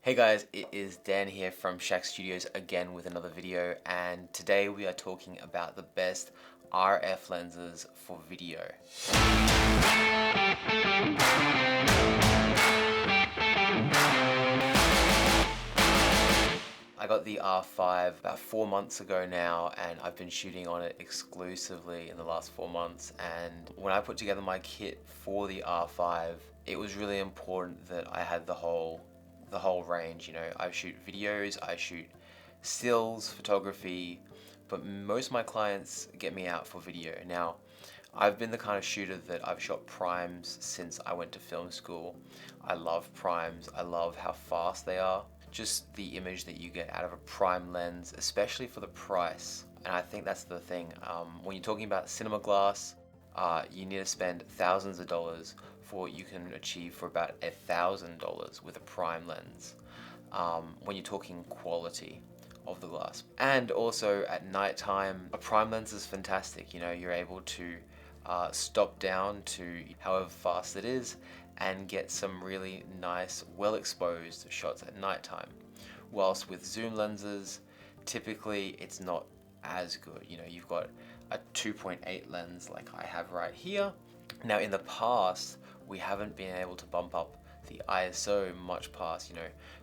Hey guys, it is Dan here from Shaq Studios again with another video, and today we are talking about the best RF lenses for video. I got the R5 about 4 months ago now, and I've been shooting on it exclusively in the last 4 months. And when I put together my kit for the R5, it was really important that I had the whole range. You know, I shoot videos, I shoot stills, photography, but most of my clients get me out for video. Now, I've been the kind of shooter that I've shot primes since I went to film school. I love primes, I love how fast they are. Just the image that you get out of a prime lens, especially for the price. And I think that's the thing. When you're talking about cinema glass, you need to spend thousands of dollars for what you can achieve for about $1,000 with a prime lens. When you're talking quality of the glass. And also at nighttime, a prime lens is fantastic. You know, you're able to stop down to however fast it is and get some really nice, well exposed shots at nighttime. Whilst with zoom lenses, typically it's not as good. You know, you've got a 2.8 lens like I have right here. Now in the past, we haven't been able to bump up the ISO much past,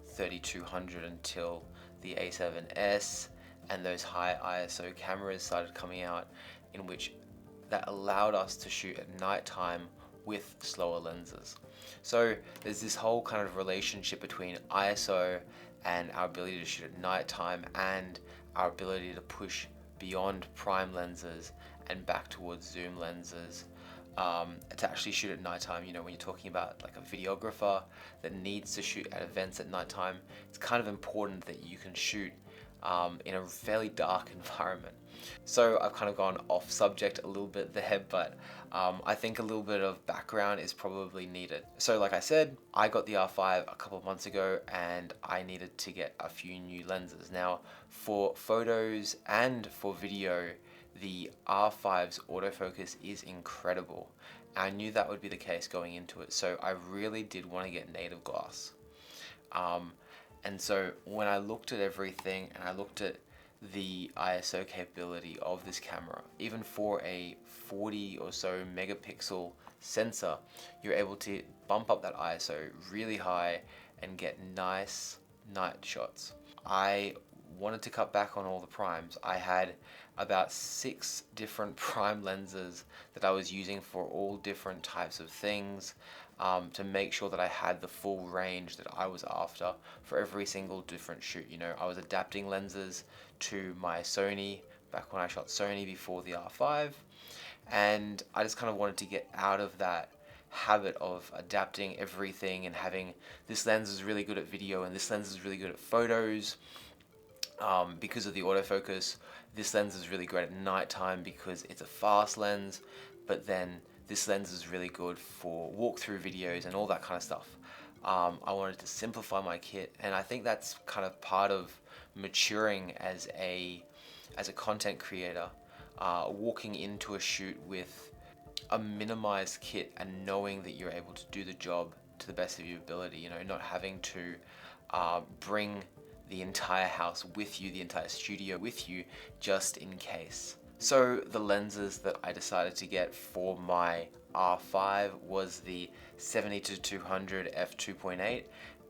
3200 until the A7S and those high ISO cameras started coming out, in which that allowed us to shoot at nighttime with slower lenses. So there's this whole kind of relationship between ISO and our ability to shoot at nighttime and our ability to push beyond prime lenses and back towards zoom lenses to actually shoot at nighttime. You know, when you're talking about like a videographer that needs to shoot at events at nighttime, it's kind of important that you can shoot in a fairly dark environment. So I've kind of gone off subject a little bit there, but I think a little bit of background is probably needed. So like I said, I got the R5 a couple of months ago and I needed to get a few new lenses. Now for photos and for video, the R5's autofocus is incredible. I knew that would be the case going into it, so I really did want to get native glass. And so when I looked at everything and I looked at the ISO capability of this camera, even for a 40 or so megapixel sensor, you're able to bump up that ISO really high and get nice night shots. I wanted to cut back on all the primes. I had about 6 different prime lenses that I was using for all different types of things, to make sure that I had the full range that I was after for every single different shoot. You know, I was adapting lenses to my Sony back when I shot Sony before the R5, and I just kind of wanted to get out of that habit of adapting everything and having this lens is really good at video and this lens is really good at photos because of the autofocus. This lens is really great at nighttime because it's a fast lens, but then this lens is really good for walkthrough videos and all that kind of stuff. I wanted to simplify my kit, and I think that's kind of part of maturing as a content creator, walking into a shoot with a minimized kit and knowing that you're able to do the job to the best of your ability, you know, not having to bring the entire house with you, the entire studio with you, just in case. So the lenses that I decided to get for my R5 was the 70-200 f2.8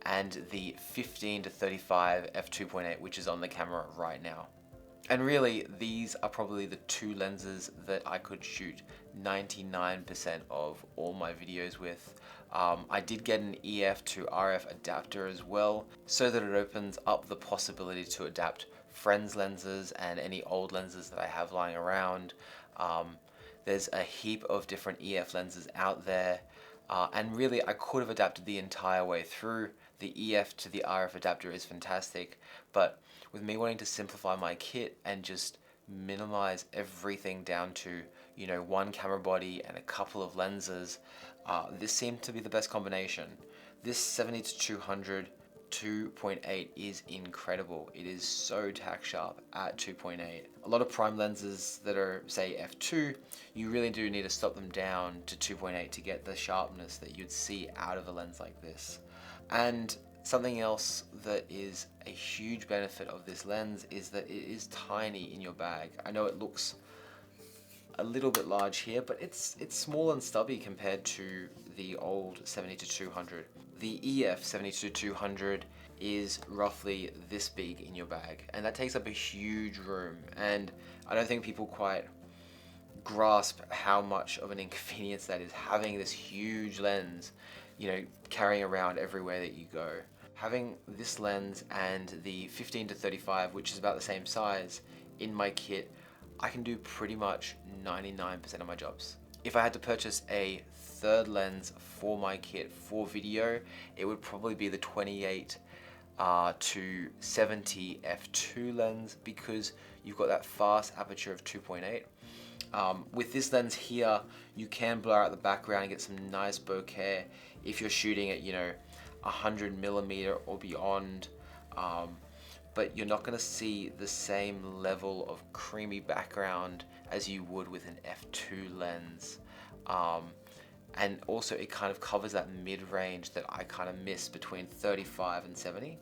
and the 15-35 f2.8, which is on the camera right now. And really, these are probably the two lenses that I could shoot 99% of all my videos with. I did get an EF to RF adapter as well, so that it opens up the possibility to adapt friends' lenses and any old lenses that I have lying around. There's a heap of different EF lenses out there, and really I could have adapted the entire way through. The EF to the RF adapter is fantastic, but with me wanting to simplify my kit and just minimize everything down to, you know, one camera body and a couple of lenses, this seemed to be the best combination. This 70-200 2.8 is incredible. It is so tack sharp at 2.8. A lot of prime lenses that are, say, f2, you really do need to stop them down to 2.8 to get the sharpness that you'd see out of a lens like this. And Something else that is a huge benefit of this lens is that it is tiny in your bag. I know it looks a little bit large here, but it's small and stubby compared to the old 70-200. The EF 70-200 is roughly this big in your bag, and that takes up a huge room, and I don't think people quite grasp how much of an inconvenience that is, having this huge lens, you know, carrying around everywhere that you go. Having this lens and the 15-35, which is about the same size, in my kit, I can do pretty much 99% of my jobs. If I had to purchase a third lens for my kit for video, it would probably be the 28 to 70 f2 lens, because you've got that fast aperture of 2.8. With this lens here, you can blur out the background and get some nice bokeh if you're shooting at, you know, 100mm or beyond, but you're not going to see the same level of creamy background as you would with an f2 lens. And also it kind of covers that mid-range that I kind of miss between 35 and 70.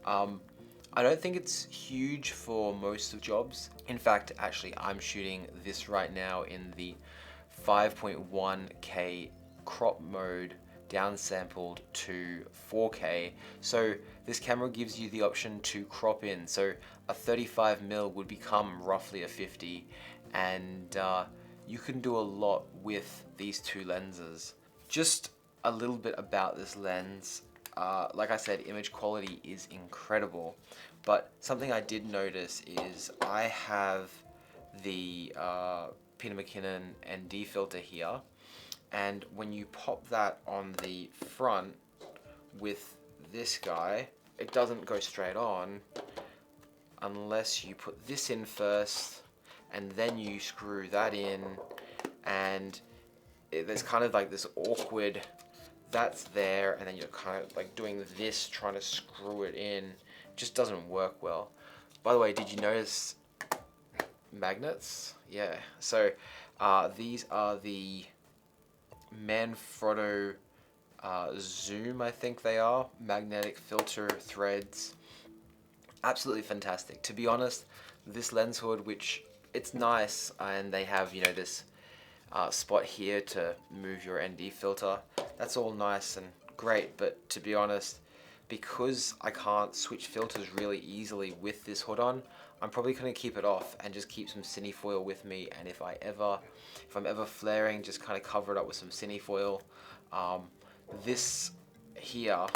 I don't think it's huge for most of jobs. In fact, actually, I'm shooting this right now in the 5.1K crop mode, downsampled to 4K. So this camera gives you the option to crop in. So a 35mm would become roughly a 50, and you can do a lot with these two lenses. Just a little bit about this lens. Like I said, image quality is incredible, but something I did notice is I have the Peter McKinnon ND filter here, and when you pop that on the front with this guy, it doesn't go straight on unless you put this in first and then you screw that in, and there's kind of like this awkward, that's there, and then you're kind of like doing this, trying to screw it in. It just doesn't work well. By the way, did you notice magnets? Yeah, so these are the Manfrotto Zoom, I think they are, magnetic filter threads. Absolutely fantastic. To be honest, this lens hood, which it's nice, and they have, you know, this spot here to move your ND filter. That's all nice and great, but to be honest, because I can't switch filters really easily with this hood on, I'm probably going to keep it off and just keep some cinefoil with me, and if I'm ever flaring, just kind of cover it up with some cinefoil. This here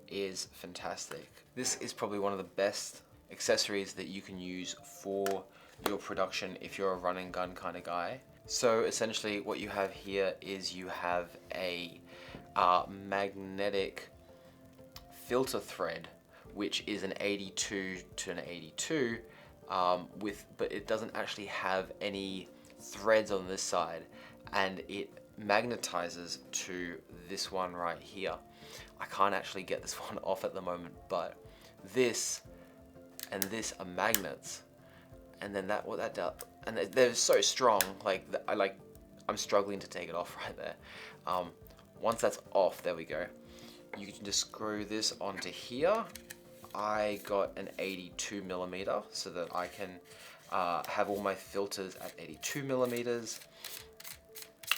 is fantastic. This is probably one of the best accessories that you can use for your production if you're a run and gun kind of guy. So essentially what you have here is you have a magnetic filter thread, which is an 82 to an 82, but it doesn't actually have any threads on this side, and it magnetizes to this one right here. I can't actually get this one off at the moment, but this and this are magnets, and then what that does, and they're so strong, I'm struggling to take it off right there. Once that's off, there we go. You can just screw this onto here. I got an 82mm so that I can have all my filters at 82mm,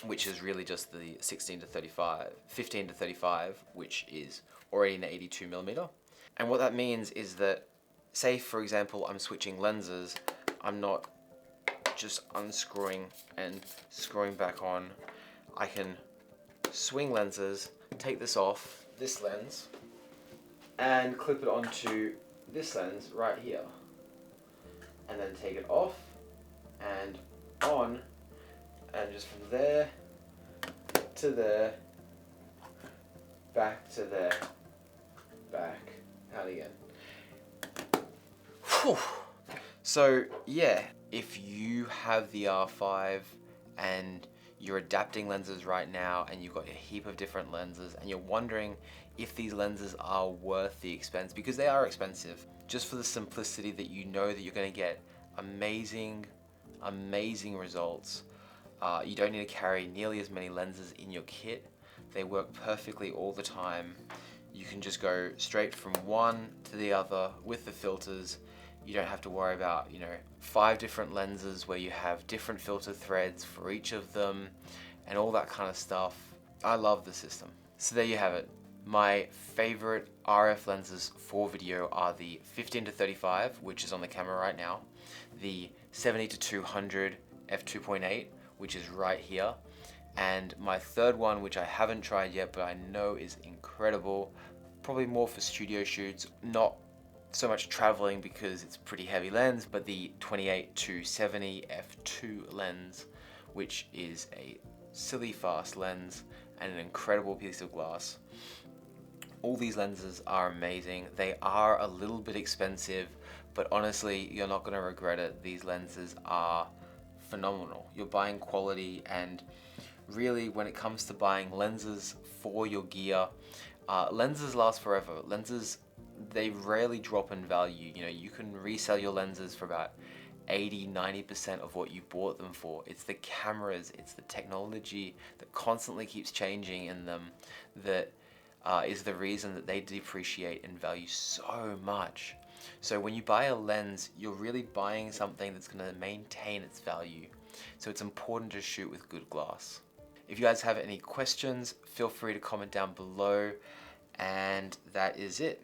which is really just the 15-35, which is already an 82mm. And what that means is that, say for example, I'm switching lenses, I'm not just unscrewing and screwing back on. I can swing lenses, take this off, this lens, and clip it onto this lens right here, and then take it off and on, and just from there to there, back to there, back, out again. Whew. So yeah, if you have the R5 and you're adapting lenses right now and you've got a heap of different lenses and you're wondering if these lenses are worth the expense, because they are expensive, just for the simplicity that you know that you're going to get amazing results. You don't need to carry nearly as many lenses in your kit. They work perfectly all the time. you can just go straight from one to the other with the filters. You don't have to worry about, 5 different lenses where you have different filter threads for each of them and all that kind of stuff. I love the system. So there you have it. My favorite RF lenses for video are the 15-35, which is on the camera right now, the 70-200 f2.8, which is right here, and my third one, which I haven't tried yet, but I know is incredible, probably more for studio shoots, not so much traveling because it's a pretty heavy lens, but the 28-70 f2 lens, which is a silly fast lens and an incredible piece of glass. All these lenses are amazing. They are a little bit expensive, but honestly, you're not going to regret it. These lenses are phenomenal. You're buying quality, and really, when it comes to buying lenses for your gear, lenses last forever. Lenses, they rarely drop in value. You can resell your lenses for about 80-90% of what you bought them for. It's the cameras, it's the technology that constantly keeps changing in them that is the reason that they depreciate in value so much. So when you buy a lens, you're really buying something that's going to maintain its value. So it's important to shoot with good glass. If you guys have any questions, feel free to comment down below. And that is it.